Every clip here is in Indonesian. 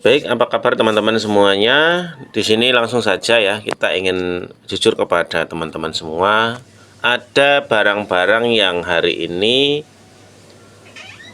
Baik, apa kabar teman-teman semuanya? Di sini langsung saja ya, kita ingin jujur kepada teman-teman semua. Ada barang-barang yang hari ini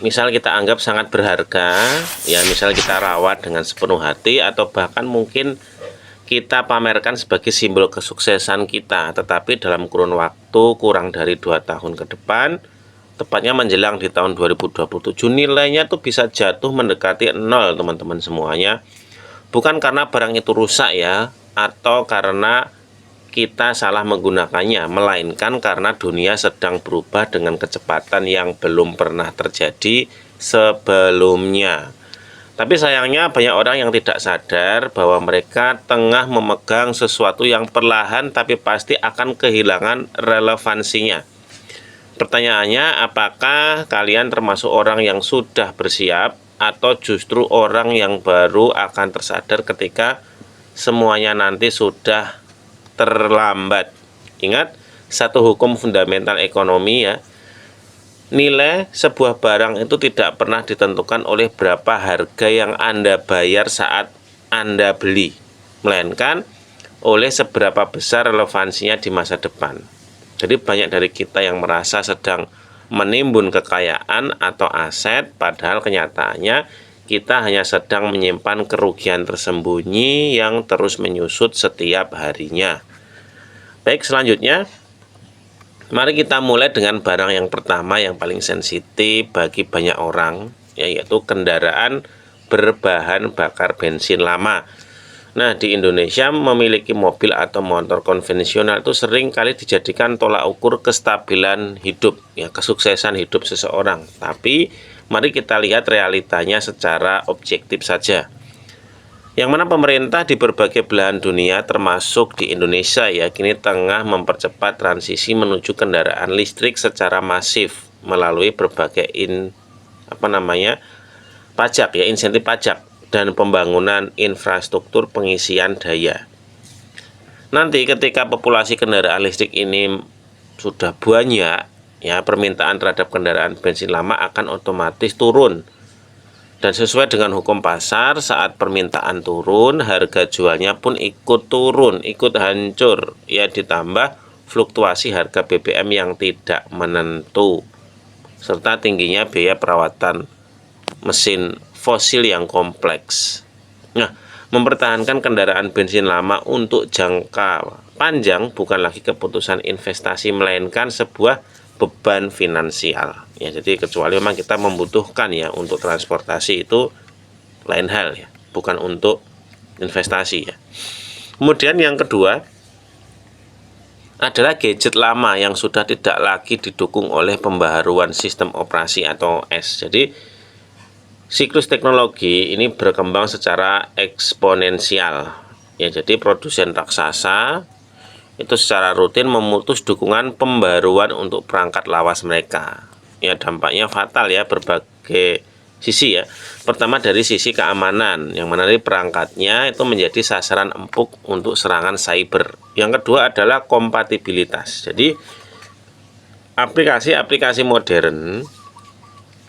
misal kita anggap sangat berharga, ya misal kita rawat dengan sepenuh hati atau bahkan mungkin kita pamerkan sebagai simbol kesuksesan kita, tetapi dalam kurun waktu kurang dari 2 tahun ke depan, tepatnya menjelang di tahun 2027, nilainya tuh bisa jatuh mendekati 0 teman-teman semuanya. Bukan karena barang itu rusak ya, atau karena kita salah menggunakannya, melainkan karena dunia sedang berubah dengan kecepatan yang belum pernah terjadi sebelumnya. Tapi sayangnya banyak orang yang tidak sadar bahwa mereka tengah memegang sesuatu yang perlahan tapi pasti akan kehilangan relevansinya. Pertanyaannya, apakah kalian termasuk orang yang sudah bersiap atau justru orang yang baru akan tersadar ketika semuanya nanti sudah terlambat? Ingat, satu hukum fundamental ekonomi ya, nilai sebuah barang itu tidak pernah ditentukan oleh berapa harga yang Anda bayar saat Anda beli, melainkan oleh seberapa besar relevansinya di masa depan. Jadi banyak dari kita yang merasa sedang menimbun kekayaan atau aset, padahal kenyataannya kita hanya sedang menyimpan kerugian tersembunyi yang terus menyusut setiap harinya. Baik, selanjutnya mari kita mulai dengan barang yang pertama yang paling sensitif bagi banyak orang, yaitu kendaraan berbahan bakar bensin lama. Nah, di Indonesia memiliki mobil atau motor konvensional itu sering kali dijadikan tolak ukur kestabilan hidup, ya, kesuksesan hidup seseorang. Tapi mari kita lihat realitanya secara objektif saja. Yang mana pemerintah di berbagai belahan dunia termasuk di Indonesia ya kini tengah mempercepat transisi menuju kendaraan listrik secara masif melalui berbagai pajak ya, insentif pajak dan pembangunan infrastruktur pengisian daya. Nanti ketika populasi kendaraan listrik ini sudah banyak, ya permintaan terhadap kendaraan bensin lama akan otomatis turun. Dan sesuai dengan hukum pasar, saat permintaan turun, harga jualnya pun ikut turun, ikut hancur. Ya ditambah fluktuasi harga BBM yang tidak menentu, serta tingginya biaya perawatan mesin fosil yang kompleks. Nah, mempertahankan kendaraan bensin lama untuk jangka panjang bukan lagi keputusan investasi, melainkan sebuah beban finansial. Ya, jadi kecuali memang kita membutuhkan ya untuk transportasi, itu lain hal ya, bukan untuk investasi ya. Kemudian yang kedua adalah gadget lama yang sudah tidak lagi didukung oleh pembaharuan sistem operasi atau OS. Jadi siklus teknologi ini berkembang secara eksponensial. Ya, jadi produsen raksasa itu secara rutin memutus dukungan pembaruan untuk perangkat lawas mereka. Ya, dampaknya fatal ya, berbagai sisi ya. Pertama dari sisi keamanan, yang mana perangkatnya itu menjadi sasaran empuk untuk serangan cyber. Yang kedua adalah kompatibilitas. Jadi aplikasi-aplikasi modern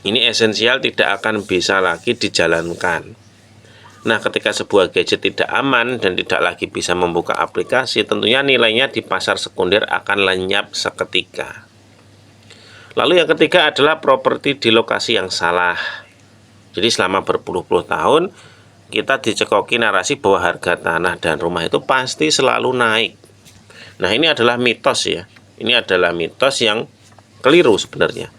ini esensial tidak akan bisa lagi dijalankan. Nah, ketika sebuah gadget tidak aman dan tidak lagi bisa membuka aplikasi, tentunya nilainya di pasar sekunder akan lenyap seketika. Lalu yang ketiga adalah properti di lokasi yang salah. Jadi selama berpuluh-puluh tahun, kita dicekoki narasi bahwa harga tanah dan rumah itu pasti selalu naik. Nah, ini adalah mitos ya. Ini adalah mitos yang keliru sebenarnya.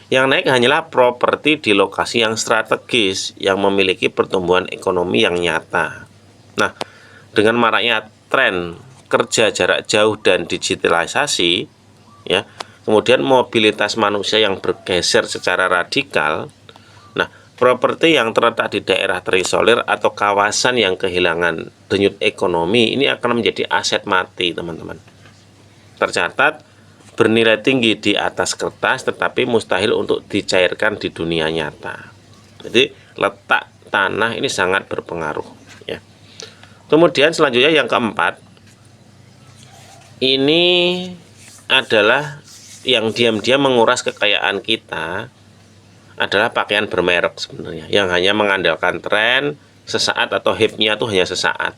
Yang naik hanyalah properti di lokasi yang strategis, yang memiliki pertumbuhan ekonomi yang nyata. Nah, dengan maraknya tren kerja jarak jauh dan digitalisasi, ya, kemudian mobilitas manusia yang bergeser secara radikal, nah, properti yang terletak di daerah terisolir atau kawasan yang kehilangan denyut ekonomi, ini akan menjadi aset mati, teman-teman. Tercatat, bernilai tinggi di atas kertas tetapi mustahil untuk dicairkan di dunia nyata. Jadi letak tanah ini sangat berpengaruh ya. Kemudian selanjutnya yang keempat, ini adalah yang diam-diam menguras kekayaan kita, adalah pakaian bermerek sebenarnya, yang hanya mengandalkan tren, sesaat atau hype-nya tuh hanya sesaat.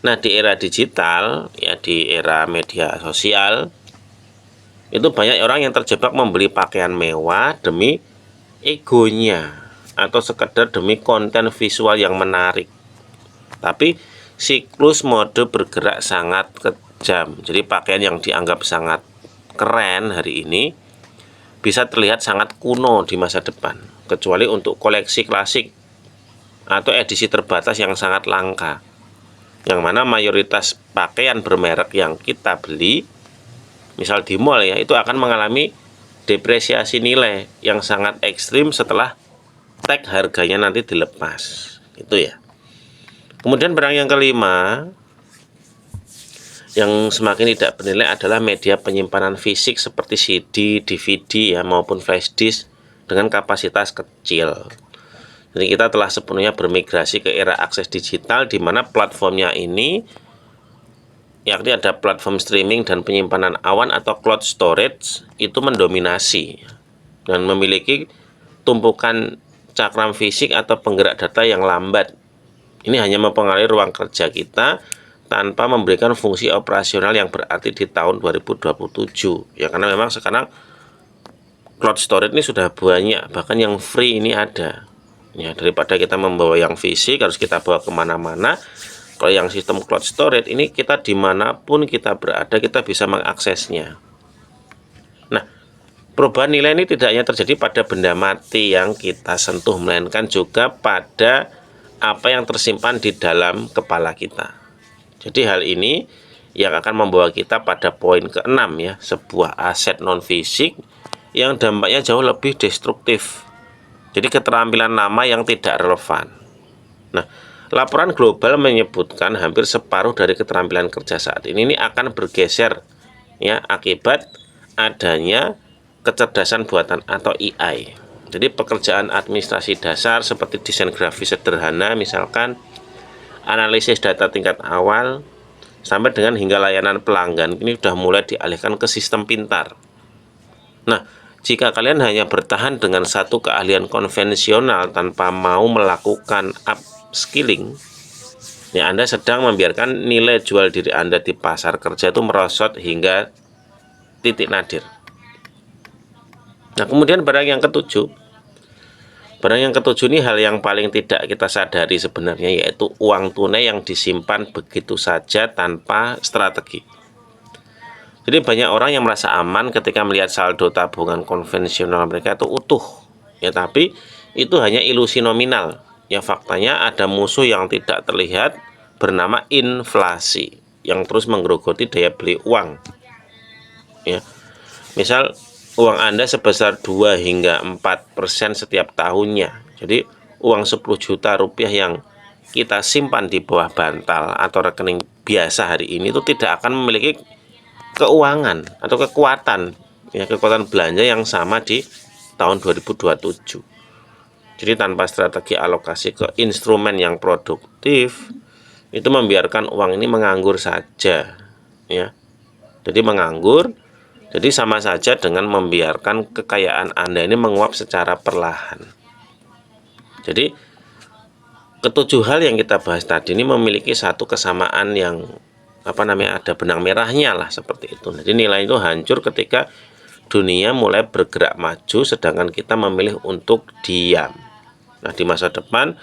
Nah, di era digital, ya di era media sosial, itu banyak orang yang terjebak membeli pakaian mewah demi egonya atau sekedar demi konten visual yang menarik. Tapi siklus mode bergerak sangat kejam. Jadi pakaian yang dianggap sangat keren hari ini bisa terlihat sangat kuno di masa depan, kecuali untuk koleksi klasik atau edisi terbatas yang sangat langka. Yang mana mayoritas pakaian bermerek yang kita beli, misal di mall ya, itu akan mengalami depresiasi nilai yang sangat ekstrim setelah tag harganya nanti dilepas. Itu ya. Kemudian barang yang kelima yang semakin tidak bernilai adalah media penyimpanan fisik seperti CD, DVD ya maupun flash disk dengan kapasitas kecil. Jadi kita telah sepenuhnya bermigrasi ke era akses digital di mana platformnya ini yakni ada platform streaming dan penyimpanan awan atau cloud storage itu mendominasi dan memiliki tumpukan cakram fisik atau penggerak data yang lambat. Ini hanya mempengaruhi ruang kerja kita tanpa memberikan fungsi operasional yang berarti di tahun 2027 ya, karena memang sekarang cloud storage ini sudah banyak, bahkan yang free ini ada ya. Daripada kita membawa yang fisik harus kita bawa kemana-mana, kalau yang sistem cloud storage ini kita dimanapun kita berada kita bisa mengaksesnya. Nah, perubahan nilai ini tidak hanya terjadi pada benda mati yang kita sentuh, melainkan juga pada apa yang tersimpan di dalam kepala kita. Jadi hal ini yang akan membawa kita pada poin ke-6 ya, sebuah aset non fisik yang dampaknya jauh lebih destruktif. Jadi keterampilan nama yang tidak relevan. Nah, laporan global menyebutkan hampir separuh dari keterampilan kerja saat ini akan bergeser ya akibat adanya kecerdasan buatan atau AI. Jadi pekerjaan administrasi dasar seperti desain grafis sederhana misalkan, analisis data tingkat awal, sampai dengan hingga layanan pelanggan ini sudah mulai dialihkan ke sistem pintar. Nah, jika kalian hanya bertahan dengan satu keahlian konvensional tanpa mau melakukan upskilling, ya Anda sedang membiarkan nilai jual diri Anda di pasar kerja itu merosot hingga titik nadir. Nah, kemudian barang yang ketujuh ini hal yang paling tidak kita sadari sebenarnya, yaitu uang tunai yang disimpan begitu saja tanpa strategi. Jadi banyak orang yang merasa aman ketika melihat saldo tabungan konvensional mereka itu utuh ya, tapi itu hanya ilusi nominal ya. Faktanya ada musuh yang tidak terlihat bernama inflasi yang terus menggerogoti daya beli uang ya. Misal uang Anda sebesar 2 hingga 4% setiap tahunnya. Jadi uang 10 juta rupiah yang kita simpan di bawah bantal atau rekening biasa hari ini itu tidak akan memiliki keuangan atau kekuatan ya, kekuatan belanja yang sama di tahun 2027. Jadi tanpa strategi alokasi ke instrumen yang produktif, itu membiarkan uang ini menganggur saja ya. Jadi menganggur, jadi sama saja dengan membiarkan kekayaan Anda ini menguap secara perlahan. Jadi ketujuh hal yang kita bahas tadi ini memiliki satu kesamaan yang ada benang merahnya lah, seperti itu. Jadi nilai itu hancur ketika dunia mulai bergerak maju sedangkan kita memilih untuk diam. Nah, di masa depan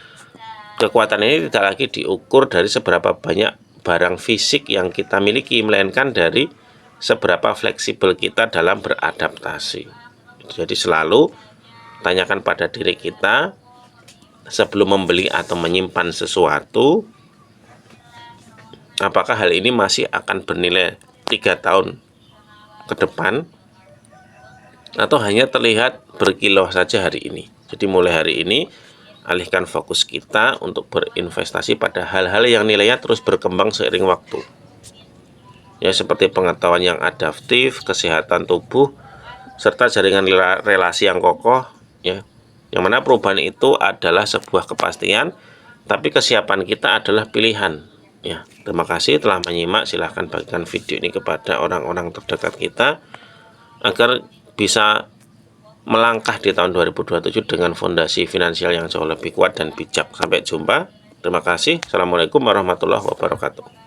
kekuatan ini tidak lagi diukur dari seberapa banyak barang fisik yang kita miliki, melainkan dari seberapa fleksibel kita dalam beradaptasi. Jadi selalu tanyakan pada diri kita sebelum membeli atau menyimpan sesuatu, apakah hal ini masih akan bernilai 3 tahun ke depan atau hanya terlihat berkilau saja hari ini. Jadi mulai hari ini alihkan fokus kita untuk berinvestasi pada hal-hal yang nilainya terus berkembang seiring waktu. Ya, seperti pengetahuan yang adaptif, kesehatan tubuh, serta jaringan relasi yang kokoh ya. Yang mana perubahan itu adalah sebuah kepastian, tapi kesiapan kita adalah pilihan ya. Terima kasih telah menyimak. Silahkan bagikan video ini kepada orang-orang terdekat kita agar bisa melangkah di tahun 2027 dengan fondasi finansial yang jauh lebih kuat dan bijak. Sampai jumpa. Terima kasih. Assalamualaikum warahmatullahi wabarakatuh.